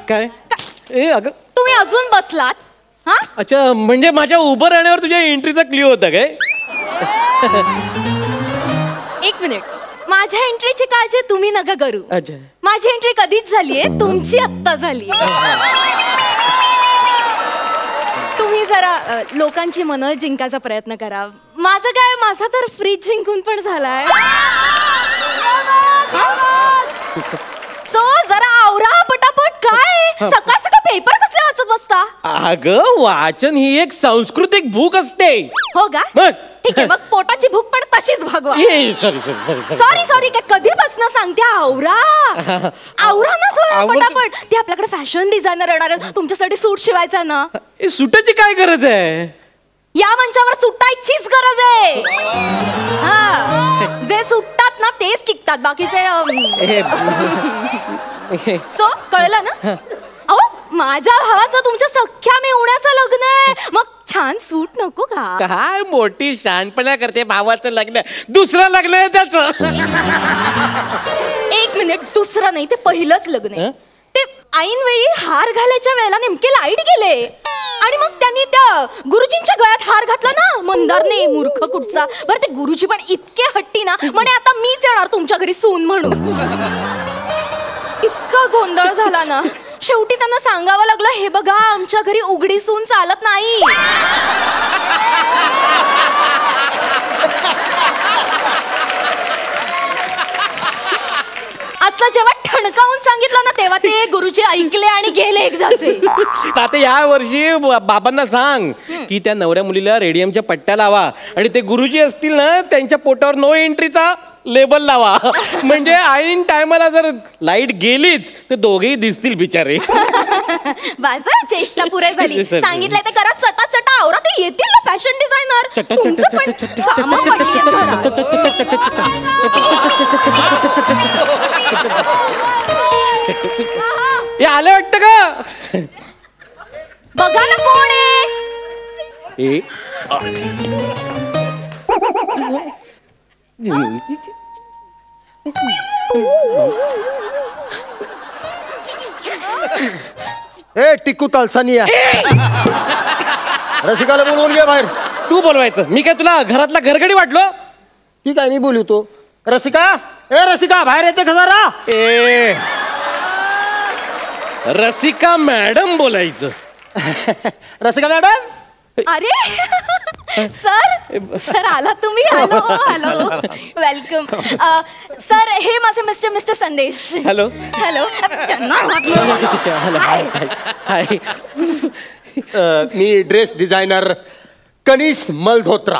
काय ए अगं तुम्ही अजून बसलात? हा अच्छा, म्हणजे माझ्या उभं राहण्यावर तुझ्या एंट्रीचा क्ल्यू होता काय? एक मिनिट, माझ्या एंट्रीची काळजी तुम्ही नका करू. अच्छा, माझी एंट्री कधीच झालीये, तुमची आत्ता झाली. तुम्ही जरा लोकांची मनं जिंकायचा प्रयत्न करा. माझं काय, माझा तर फ्रीज जिंकून पण झालाय. सो जरा आवरा पटापट. काय सकाळ सकाळ पेपर कसले वाचत बसता? अगं वाचन ही एक सांस्कृतिक भूक असते. हो का? मग ठीक आहे, मग पोटाची भूक पण तशीच भागवा. सॉरी सॉरी सॉरी, काय कधीपासून सांगते आवरा आवरा ना जरा पटापट. ते आपल्याकडे फॅशन डिझायनर येणार आहेत, तुमच्यासाठी सूट शिवायचा ना. सुटाची काय गरज आहे? या मंचावर सुटायचीच गरज आहे. हा, जे सुटतात ना तेच टिकतात, बाकीचे सो कळलं ना? अहो, माझ्या भावाचं तुमच्या सख्या मेहुण्याचं लग्न आहे, मग छान सूट नको का? काय मोठी शहाणपणा करते. भावाचं लग्न, दुसरं लग्न आहे त्याचं. एक मिनिट, दुसरं नाही, ते पहिलंच लग्न आहे. ते ऐन वेळी हार घालायच्या वेळेला नेमके लाईट गेले आणि मग त्यांनी त्या गुरुजींच्या गळ्यात हार घातला ना. मंदारने, मूर्ख कुठचा. बरं, ते गुरुजी पण इतके हट्टी ना, म्हणे आता मीच येणार तुमच्या घरी सून म्हणून. इतका गोंधळ झाला ना, शेवटी त्यांना सांगावं लागलं, हे बघा आमच्या घरी उघडी सून चालत नाही. असं जेव्हा ठणकावून सांगितलं ना, तेव्हा ते गुरुजी ऐकले आणि गेले एकदाचे. आता या वर्षी बाबांना सांग की त्या नवऱ्या मुलीला रेडियमच्या पट्ट्या लावा आणि ते गुरुजी असतील ना, त्यांच्या पोटावर नो एंट्रीचा लेबल लावा. म्हणजे ऐन टायमाला जर लाईट गेलीच तर दोघेही दिसतील बिचारे. बाजा, चेष्टा पुरे झाली. सांगितलंय ते करा, चटा चटा आवरा, ते येतील ना फॅशन डिझायनर. आले वाटतं का? बघा ना कोण आहे. ए टिकू तालसानिया, रसिकाला बोलवून घे बाहेर. तू बोलवायचं, मी काय तुला घरातला घरगडी वाटलो? ठीक आहे, मी बोलवतो. रसिका, ए रसिका, बाहेर येते का जरा? ए रसिका मॅडम बोलायचं. रसिका मॅडम. अरे सर आला तुम्ही. Hello hello, welcome sir. हे माझे मिस्टर संदेश. Hello hello. मी ड्रेस डिझायनर कनिष मल्होत्रा.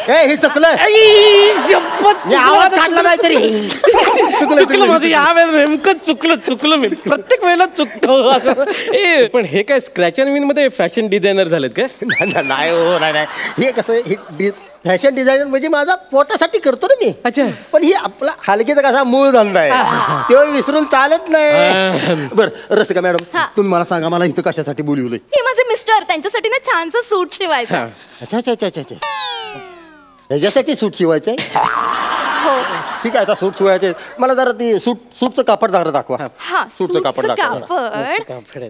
हे चुकलं, आवाज काढला नाही तरी चुकलं माझं. या वेळेला नेमकं चुकलं मी. प्रत्येक वेळेला चुकतो. पण हे काय स्क्रॅच अँड विन मध्ये फॅशन डिझायनर झालेत का? नाही हो, नाही. हे कसं, फॅशन डिझायनर म्हणजे माझा पोटासाठी करतो ना मी. अच्छा. पण ही आपला हलकीचा कसा मूळ धंदा आहे, तेव्हा विसरून चालत नाही. बरं रसिका मॅडम, तुम्ही मला सांगा, मला इथं कशासाठी बोलवलंय? हे माझे मिस्टर, त्यांच्यासाठी ना छानसं सूट शिवायचं. अच्छा, ह्याच्यासाठी सूट शिवायचंय? हो. ठीक आहे, आता सूट शिवायचे. मला जरा ती सूटचं कापड जरा दाखवा. हा, सूटचं कापड दाखवा. कापड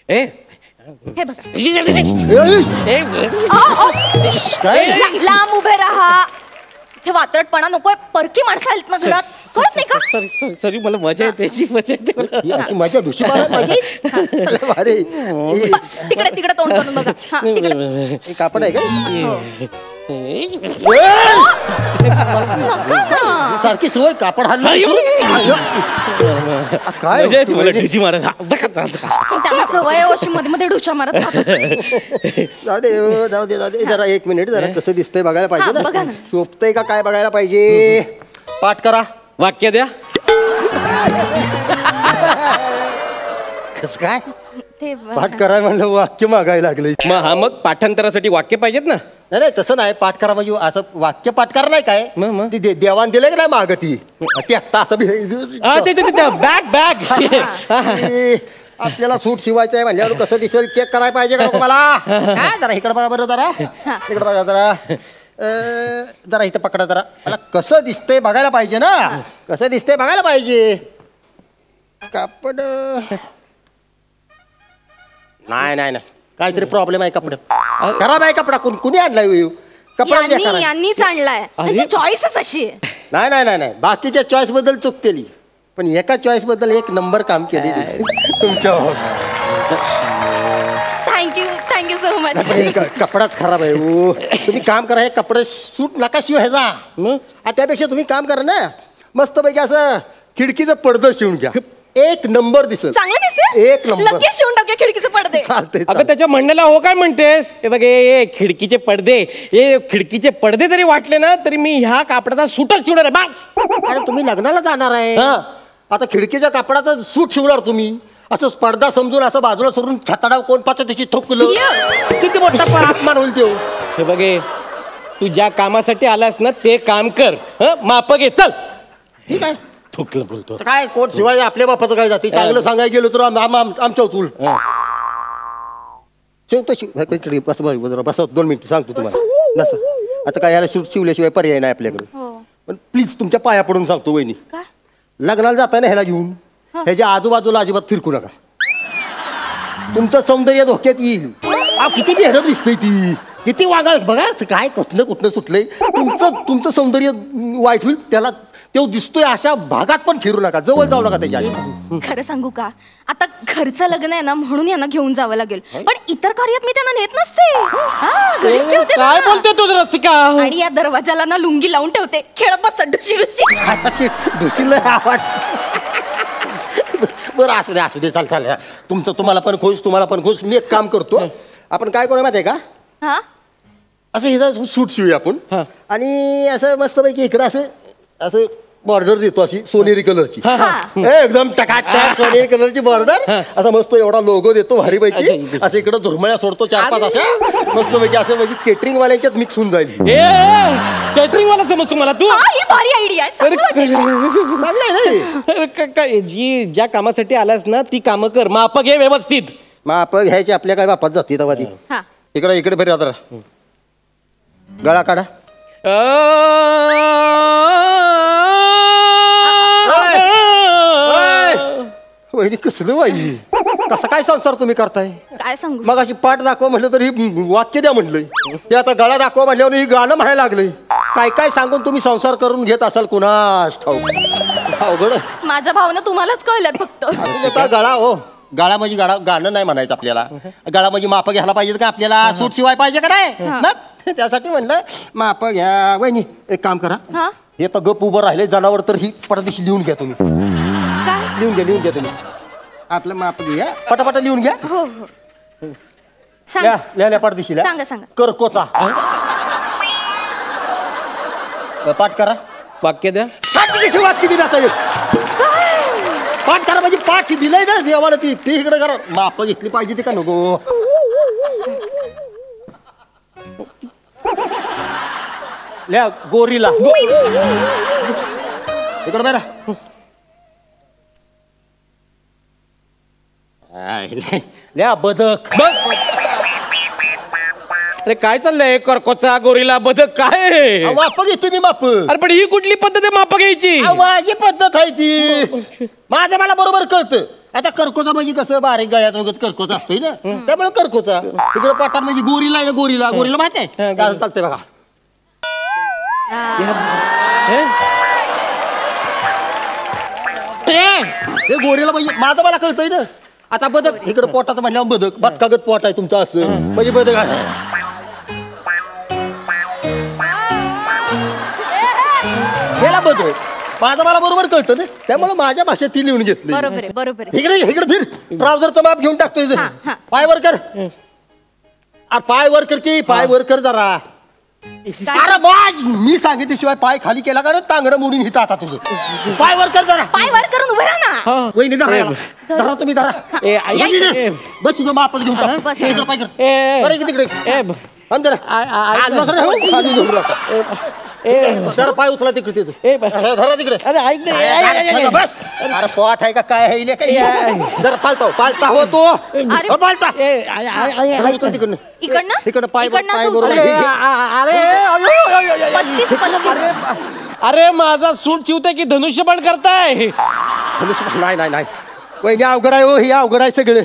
हे बघा. लांब उभे राहा, ते वात्रटपणा नकोय. परकी माणसं आलीत ना घरात, कळत नाही का? सॉरी, मला मजा येते. माझ्या दुशी तिकडे तोंड करून बघा. हा, तिकडे कापड आहे का? सारखी सवय कापड हल्ली. काय त्यांना सवय अशी मध्ये मध्ये ढुच्या मारत. जाऊ दे जरा एक मिनिट. जरा कसं दिसतंय बघायला पाहिजे ना. बघा ना. शोभतंय का काय बघायला पाहिजे. पाठ करा. वाक्य द्या. कसं काय पाठ करा म्हणलं, वाक्य मागायला लागले. मग पाठांतरासाठी वाक्य पाहिजेत ना. नाही तसं नाही. पाठ करा म्हणजे असं वाक्य पाठ करा नाही काय. देवान दिलंय का नाही माग ती असं बॅग आपल्याला सूट शिवायचं आहे म्हणल्यावर कसं दिसेल चेक करायला पाहिजे का नको मला जरा इकडे बघा बरं जरा इकडे बघा जरा जरा इथं पकडा जरा मला कसं दिसतंय बघायला पाहिजे ना कसं दिसतंय बघायला पाहिजे कापड नाही नाही नाही काहीतरी प्रॉब्लेम आहे कपड्यात खराब आहे कपडा कुणी आणलाय कपडा यांनीच आणलाय त्यांची चॉईसच अशी आहे. नाही नाही नाही नाही बाकीच्या चॉईस बद्दल चूक केली पण एका चॉईस बद्दल एक नंबर काम केली तुमच्या थँक्यू सो मच. कपडाच खराब आहे ओ. तुम्ही काम करा हे कपडे सूट नका शिव ह्याचा त्यापेक्षा तुम्ही काम करा ना मस्तपैकी असं खिडकीचं पडदं शिवून घ्या एक नंबर दिसत चांगलं दिसेल एक नंबर लगेच शिवून टाकूया खिडकीचे पडदे. चालतंय अगं त्याच्या म्हणण्याला हो काय म्हणतेस हे बघ हे खिडकीचे पडदे हे खिडकीचे पडदे जरी वाटले ना तरी मी ह्या कापडाचा सूटच शिवणार आहे बस. अरे तुम्ही लग्नाला जाणार आहे आता खिडकीच्या कापडाचा सूट शिवणार तुम्ही असं पडदा समजून असं बाजूला सोडून छताडा कोण पाच त्याची ठोकलं किती मोठा अपमान होईल तो. हे बघे तू ज्या कामासाठी आलास ना ते काम कर माप घे चल. ठीक आहे ठोकलं बोलतो काय कोट शिवाय आपल्या बापाचं काय जाते चांगलं सांगायला गेलो तर आमच्या चूल शिवतो बस 2 मिनिटं सांगतो तुम्हाला नसं आता काय याला शिवल्याशिवाय पर्याय नाही आपल्याकडे पण प्लीज तुमच्या पाया पडून सांगतो वहिनी लग्नाला जाताना ह्याला घेऊन ह्याच्या आजूबाजूला अजिबात फिरकू नका तुमचं सौंदर्य धोक्यात येईल किती बेहरब दिसतंय ती किती वागाळ बघा काय कसलं कुठनं सुटलंय तुमचं सौंदर्य वाईट होईल त्याला तो दिसतोय अशा भागात पण फिरू नका जवळ जाऊ नका त्याच्या. खरं सांगू का आता घरचं लग्न आहे ना म्हणून यांना घेऊन जावं लागेल पण इतर कार्यात मी त्यांना नेत नसते घरीच ठेवते काय बोलते तुझं रसिका आणि या दरवाजाला ना लुंगी लावून ठेवते खेळत बसतात डुशी बरं असू दे चाल तुम्हाला पण खुश मी एक काम करतो आपण काय करू माहिती आहे का असं हिचा सूट शिवूया आपण आणि असं मस्तपैकी इकडं असं बॉर्डर देतो अशी सोनेरी कलरची एकदम टकाटक सोनेरी कलरची बॉर्डर असं मस्त एवढा लोगो देतो भारीपैकी असं इकडं दुर्मळ्या सोडतो 4-5 असं मस्तपैकी असं म्हणजे केटरिंग वाल्याच्यात मिक्स होऊन जाईल. कॅटरिंग वाला समजतो मला तू ही भारी आयडिया आहे चांगलं आहे जी ज्या कामासाठी आलास ना ती कामं कर माप घे व्यवस्थित माप घ्यायची आपल्या काय बापात जाते तेव्हा ती इकडे फिर आता गळा काढा वहिनी कसलं वाई कसा काय संसार तुम्ही करताय काय सांगू मग अशी पाठ दाखवा म्हटलं तर ही वाक्य द्या म्हटलंय हे आता गळा दाखवा म्हटल्यावर ही गाणं म्हणायला लागलंय काय सांगून तुम्ही संसार करून घेत असाल कुणास ठाऊक अवघड माझ्या भावना तुम्हालाच कळल्यात फक्त गळा हो गाळा म्हणजे गाणं नाही म्हणायचं आपल्याला गाळा म्हणजे माप घ्यायला पाहिजे का आपल्याला सूट शिवाय पाहिजे का नाही मग त्यासाठी म्हणलं माप घ्या वहिनी एक काम करा हे तर गप उभं राहिले जनावर तर ही पटादिशी लिहून घ्या तुम्ही लिहून घ्या तुम्ही आपलं माप घ्या पटापट लिहून घ्या हो लिहा पटादिशीला सांगा करकोचा पाठ करा वाक्य द्या वाक्य दिलं आता पाठ करा म्हणजे पाठ दिलंय ना देवाला ती इकडे करा माप घेतली पाहिजे ती का नको लिहा गोरीला इकडे बरा लिहा बदक अरे काय चाललंय करकोचा गोरीला बदक काय माप घेतो मी माप अरे पण ही कुठली पद्धत आहे माप घ्यायची माझी पद्धत आहे ती माझं मला बरोबर कळतं आता करकोचा म्हणजे कसं बारीक गळ्यात वगैरे करकोचा असतोय ना त्यामुळे करकोचा इकडे पाठात म्हणजे गोरीला आहे ना गोरीला माहिती आहे काय चालतंय बघा हे गोरीला म्हणजे माझं मला कळतंय ना आता बदक इकडे पोटाचं म्हणल्यावर बदक बदकागत पोट आहे तुमचं असं म्हणजे बदक याला बदक माझं मला बरोबर कळतं ना त्यामुळे माझ्या भाषेत ती लिहून घेतली बरोबर इकडे फिर ट्राउझरचं माप घेऊन टाकतोय पाय वर कर पाय वर कर की पाय वर कर जरा अरे बाज मी सांगितल्याशिवाय पाय खाली केला का तांगडं मोडून हिता आता तुझं पाय वर कर जरा पाय वर करून उभं राहा ना वहिनी धरा तुम्ही धरा बस तुझं मापच घेऊन टाक पाय कर तिकडे थांब जरा. आज बसरा हो. खाली झोपू नका. जरा पाय उचला तिकडे धरा तिकडे. अरे ऐक अरे बस. अरे पोट आहे का काय आहे इले काय जरा पालता हो तो. अरे. पालता उचल तिकडनं इकडनं पाय इकडनं पाय असं बरोबर उचलायचं. अरे 35. अरे माझा सूट चिवते की धनुष्यबाण करताय. नाही वहिनी अवघड आहे हो. ही अवघड आहे सगळे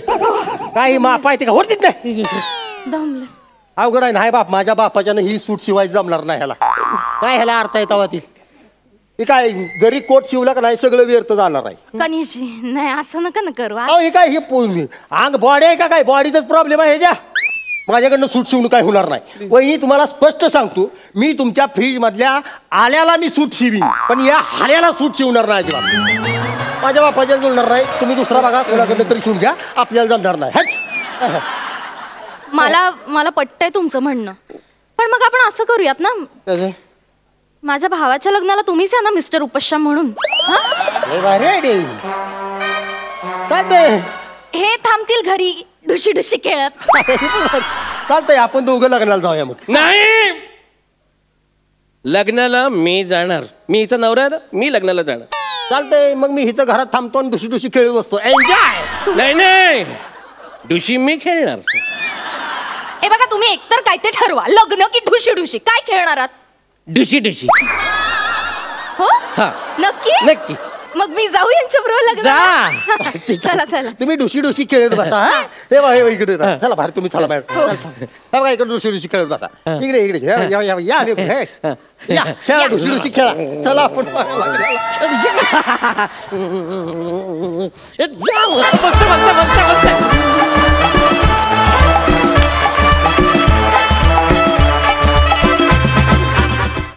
काही माप आहे ते का होतीच नाही. दमले. अवघड आहे नाही बाप. माझ्या बापाच्यानं ही सूट शिवायची जमणार नाही ह्याला. काय ह्याला अर्थ आहे तवा ती काय जरी कोट शिवला का नाही सगळं व्यर्थ जाणार आहे. कनिशी नाही असं नका ना करू. अहो हे काय हे अंग बॉडी आहे का काय बॉडीचाच प्रॉब्लेम आहे ह्याच्या. माझ्याकडनं सूट शिवून काय होणार नाही. वहिनी तुम्हाला स्पष्ट सांगतो मी तुमच्या फ्रीज मधल्या आल्याला मी सूट शिवीन पण या हाल्याला सूट शिवणार नाही अजिबात. माझ्या बापाच्या जुळणार नाही. तुम्ही दुसरा बघा कोणाकडनं तरी शिवून घ्या. आपल्याला जमणार नाही. हट. मला पटतंय तुमचं म्हणणं पण मग आपण असं करूयात ना माझ्या भावाच्या लग्नाला तुम्हीच या ना मिस्टर उपश्याम म्हणून. चालतंय हे थांबतील घरी ढुशी ढुशी खेळत. चालतंय आपण दोघं लग्नाला जाऊया मग. नाही लग्नाला मी जाणार. मी हिचा नवरा आहे ना मी लग्नाला जाणार. चालतंय मग मी हिचं घरात थांबतो आणि डुशी खेळत बसतो. एन्जॉय. नाही डुशी मी खेळणार. ए बघा तुम्ही एकतर काय ते ठरवा लग्न की ढुशी ढुशी काय खेळणार आहात. डुशी हो हा नक्की मग मी जाऊ यांच्या बरोबर जा. चला चला. तुम्ही डुशी खेळत बसा. हा? हे बघा हे इकडे जा. चला बाहेर तुम्ही चला बाहेर. बघा इकडे डुशी खेळत बसा. इकडे या डुशी खेळा. चला आपण जा.